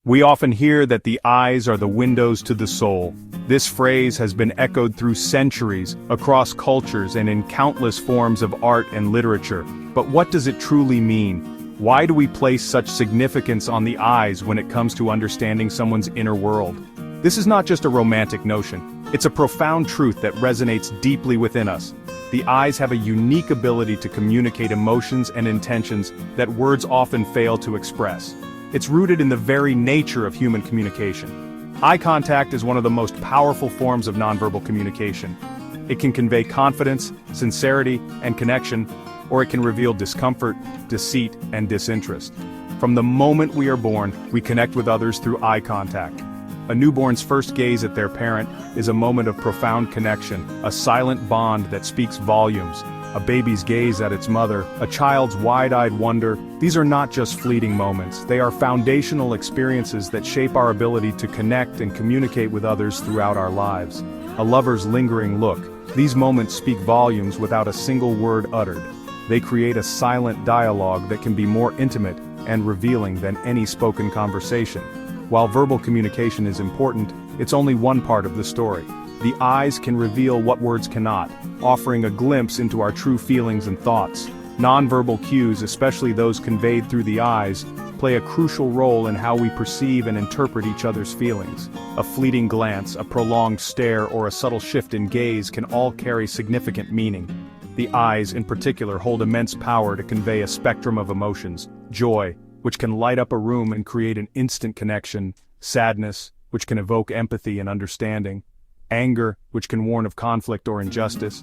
We often hear that the eyes are the windows to the soul. This phrase has been echoed through centuries, across cultures and in countless forms of art and literature. But what does it truly mean? Why do we place such significance on the eyes when it comes to understanding someone's inner world? This is not just a romantic notion. It's a profound truth that resonates deeply within us. The eyes have a unique ability to communicate emotions and intentions that words often fail to express. It's rooted in the very nature of human communication. Eye contact is one of the most powerful forms of nonverbal communication. It can convey confidence, sincerity, and connection, or it can reveal discomfort, deceit, and disinterest. From the moment we are born, we connect with others through eye contact. A newborn's first gaze at their parent is a moment of profound connection, a silent bond that speaks volumes. A baby's gaze at its mother, a child's wide-eyed wonder, these are not just fleeting moments, they are foundational experiences that shape our ability to connect and communicate with others throughout our lives. A lover's lingering look, these moments speak volumes without a single word uttered. They create a silent dialogue that can be more intimate and revealing than any spoken conversation. While verbal communication is important, it's only one part of the story. The eyes can reveal what words cannot, offering a glimpse into our true feelings and thoughts. Nonverbal cues, especially those conveyed through the eyes, play a crucial role in how we perceive and interpret each other's feelings. A fleeting glance, a prolonged stare, or a subtle shift in gaze can all carry significant meaning. The eyes, in particular, hold immense power to convey a spectrum of emotions. Joy, which can light up a room and create an instant connection. Sadness, which can evoke empathy and understanding. Anger, which can warn of conflict or injustice.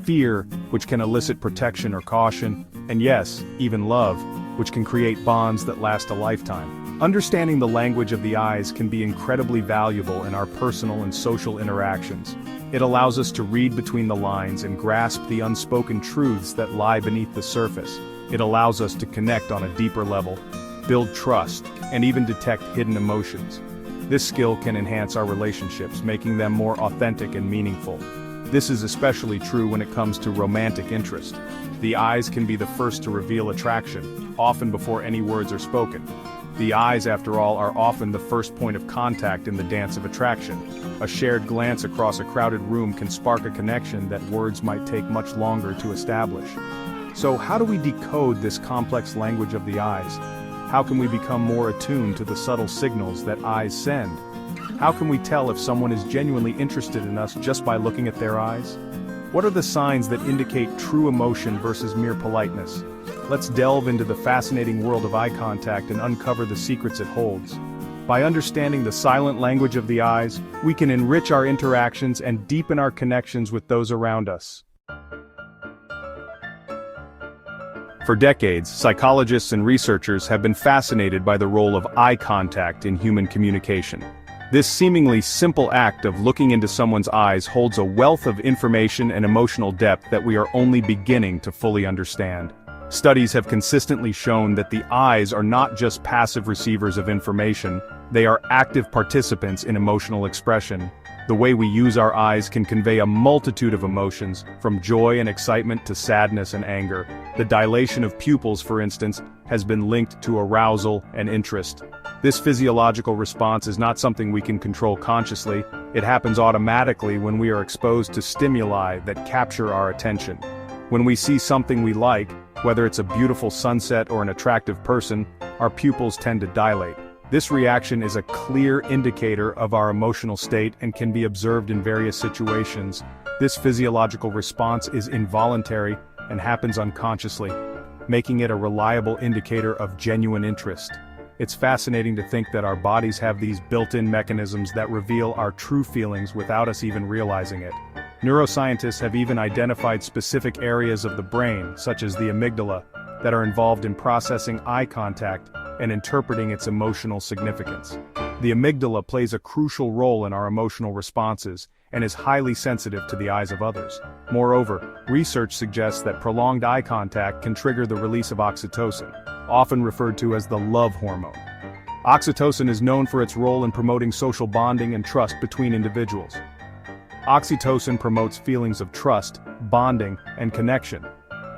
Fear, which can elicit protection or caution. And yes, even love, which can create bonds that last a lifetime. Understanding the language of the eyes can be incredibly valuable in our personal and social interactions. It allows us to read between the lines and grasp the unspoken truths that lie beneath the surface. It allows us to connect on a deeper level, build trust, and even detect hidden emotions. This skill can enhance our relationships, making them more authentic and meaningful. This is especially true when it comes to romantic interest. The eyes can be the first to reveal attraction, often before any words are spoken. The eyes, after all, are often the first point of contact in the dance of attraction. A shared glance across a crowded room can spark a connection that words might take much longer to establish. So how do we decode this complex language of the eyes? How can we become more attuned to the subtle signals that eyes send? How can we tell if someone is genuinely interested in us just by looking at their eyes? What are the signs that indicate true emotion versus mere politeness? Let's delve into the fascinating world of eye contact and uncover the secrets it holds. By understanding the silent language of the eyes, we can enrich our interactions and deepen our connections with those around us. For decades, psychologists and researchers have been fascinated by the role of eye contact in human communication. This seemingly simple act of looking into someone's eyes holds a wealth of information and emotional depth that we are only beginning to fully understand. Studies have consistently shown that the eyes are not just passive receivers of information, they are active participants in emotional expression. The way we use our eyes can convey a multitude of emotions, from joy and excitement to sadness and anger. The dilation of pupils, for instance, has been linked to arousal and interest. This physiological response is not something we can control consciously. It happens automatically when we are exposed to stimuli that capture our attention. When we see something we like, whether it's a beautiful sunset or an attractive person, our pupils tend to dilate. This reaction is a clear indicator of our emotional state and can be observed in various situations. This physiological response is involuntary and happens unconsciously, making it a reliable indicator of genuine interest. It's fascinating to think that our bodies have these built-in mechanisms that reveal our true feelings without us even realizing it. Neuroscientists have even identified specific areas of the brain, such as the amygdala, that are involved in processing eye contact and interpreting its emotional significance. The amygdala plays a crucial role in our emotional responses and is highly sensitive to the eyes of others. Moreover, research suggests that prolonged eye contact can trigger the release of oxytocin, often referred to as the love hormone. Oxytocin is known for its role in promoting social bonding and trust between individuals. Oxytocin promotes feelings of trust, bonding, and connection.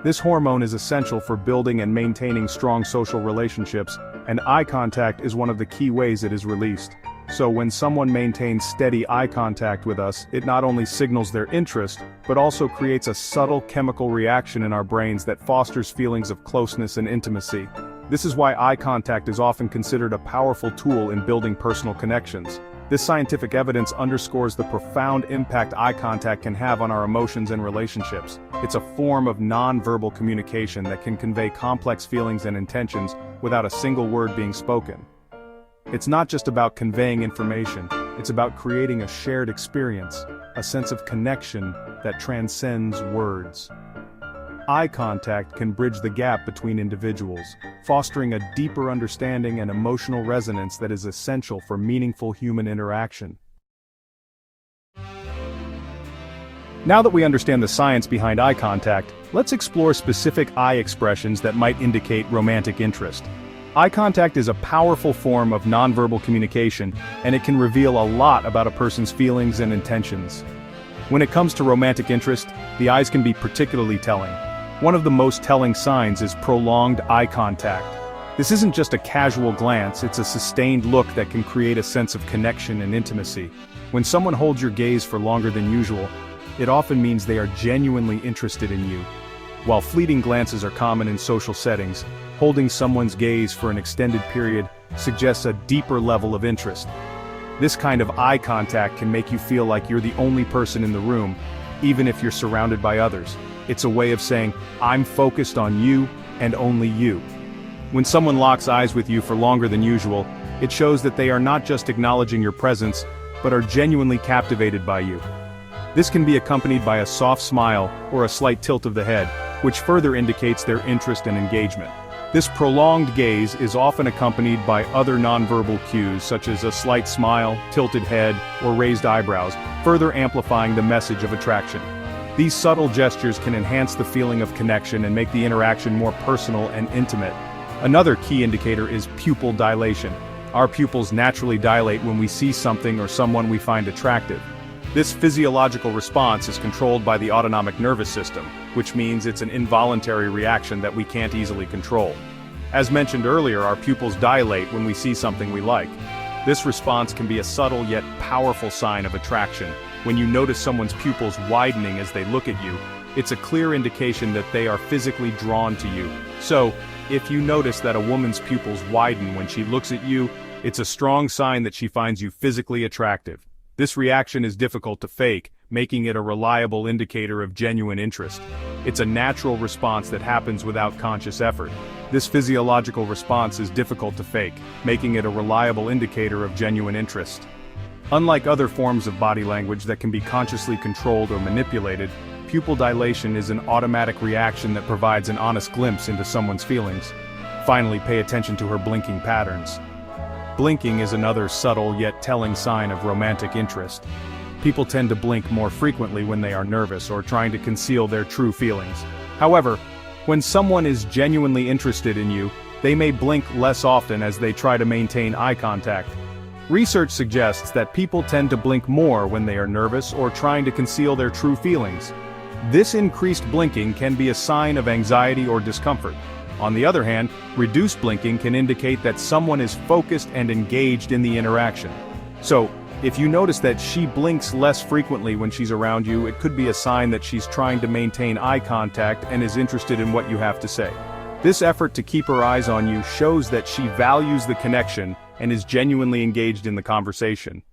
This hormone is essential for building and maintaining strong social relationships, and eye contact is one of the key ways it is released. So when someone maintains steady eye contact with us, it not only signals their interest, but also creates a subtle chemical reaction in our brains that fosters feelings of closeness and intimacy. This is why eye contact is often considered a powerful tool in building personal connections. This scientific evidence underscores the profound impact eye contact can have on our emotions and relationships. It's a form of non-verbal communication that can convey complex feelings and intentions without a single word being spoken. It's not just about conveying information, it's about creating a shared experience, a sense of connection that transcends words. Eye contact can bridge the gap between individuals, fostering a deeper understanding and emotional resonance that is essential for meaningful human interaction. Now that we understand the science behind eye contact, let's explore specific eye expressions that might indicate romantic interest. Eye contact is a powerful form of nonverbal communication, and it can reveal a lot about a person's feelings and intentions. When it comes to romantic interest, the eyes can be particularly telling. One of the most telling signs is prolonged eye contact. This isn't just a casual glance, it's a sustained look that can create a sense of connection and intimacy. When someone holds your gaze for longer than usual, it often means they are genuinely interested in you. While fleeting glances are common in social settings, holding someone's gaze for an extended period suggests a deeper level of interest. This kind of eye contact can make you feel like you're the only person in the room, even if you're surrounded by others. It's a way of saying, "I'm focused on you, and only you." When someone locks eyes with you for longer than usual, it shows that they are not just acknowledging your presence, but are genuinely captivated by you. This can be accompanied by a soft smile or a slight tilt of the head, which further indicates their interest and engagement. This prolonged gaze is often accompanied by other nonverbal cues such as a slight smile, tilted head, or raised eyebrows, further amplifying the message of attraction. These subtle gestures can enhance the feeling of connection and make the interaction more personal and intimate. Another key indicator is pupil dilation. Our pupils naturally dilate when we see something or someone we find attractive. This physiological response is controlled by the autonomic nervous system, which means it's an involuntary reaction that we can't easily control. As mentioned earlier, our pupils dilate when we see something we like. This response can be a subtle yet powerful sign of attraction. When you notice someone's pupils widening as they look at you, it's a clear indication that they are physically drawn to you. So, if you notice that a woman's pupils widen when she looks at you, it's a strong sign that she finds you physically attractive. This reaction is difficult to fake, making it a reliable indicator of genuine interest. It's a natural response that happens without conscious effort. This physiological response is difficult to fake, making it a reliable indicator of genuine interest. Unlike other forms of body language that can be consciously controlled or manipulated, pupil dilation is an automatic reaction that provides an honest glimpse into someone's feelings. Finally, pay attention to her blinking patterns. Blinking is another subtle yet telling sign of romantic interest. People tend to blink more frequently when they are nervous or trying to conceal their true feelings. However, when someone is genuinely interested in you, they may blink less often as they try to maintain eye contact. Research suggests that people tend to blink more when they are nervous or trying to conceal their true feelings. This increased blinking can be a sign of anxiety or discomfort. On the other hand, reduced blinking can indicate that someone is focused and engaged in the interaction. So, if you notice that she blinks less frequently when she's around you, it could be a sign that she's trying to maintain eye contact and is interested in what you have to say. This effort to keep her eyes on you shows that she values the connection and is genuinely engaged in the conversation.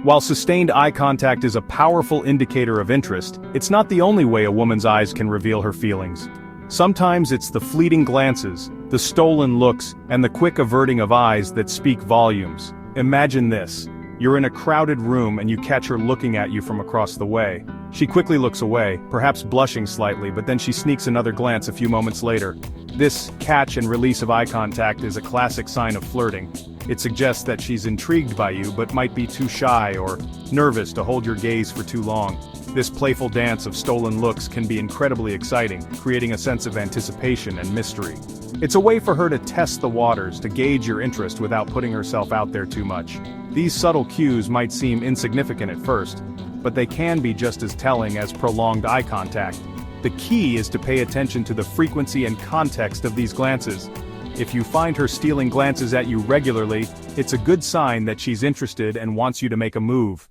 While sustained eye contact is a powerful indicator of interest, it's not the only way a woman's eyes can reveal her feelings. Sometimes it's the fleeting glances, the stolen looks, and the quick averting of eyes that speak volumes. Imagine this. You're in a crowded room and you catch her looking at you from across the way. She quickly looks away, perhaps blushing slightly, but then she sneaks another glance a few moments later. This catch and release of eye contact is a classic sign of flirting. It suggests that she's intrigued by you but might be too shy or nervous to hold your gaze for too long. This playful dance of stolen looks can be incredibly exciting, creating a sense of anticipation and mystery. It's a way for her to test the waters, to gauge your interest without putting herself out there too much. These subtle cues might seem insignificant at first, but they can be just as telling as prolonged eye contact. The key is to pay attention to the frequency and context of these glances. If you find her stealing glances at you regularly, it's a good sign that she's interested and wants you to make a move.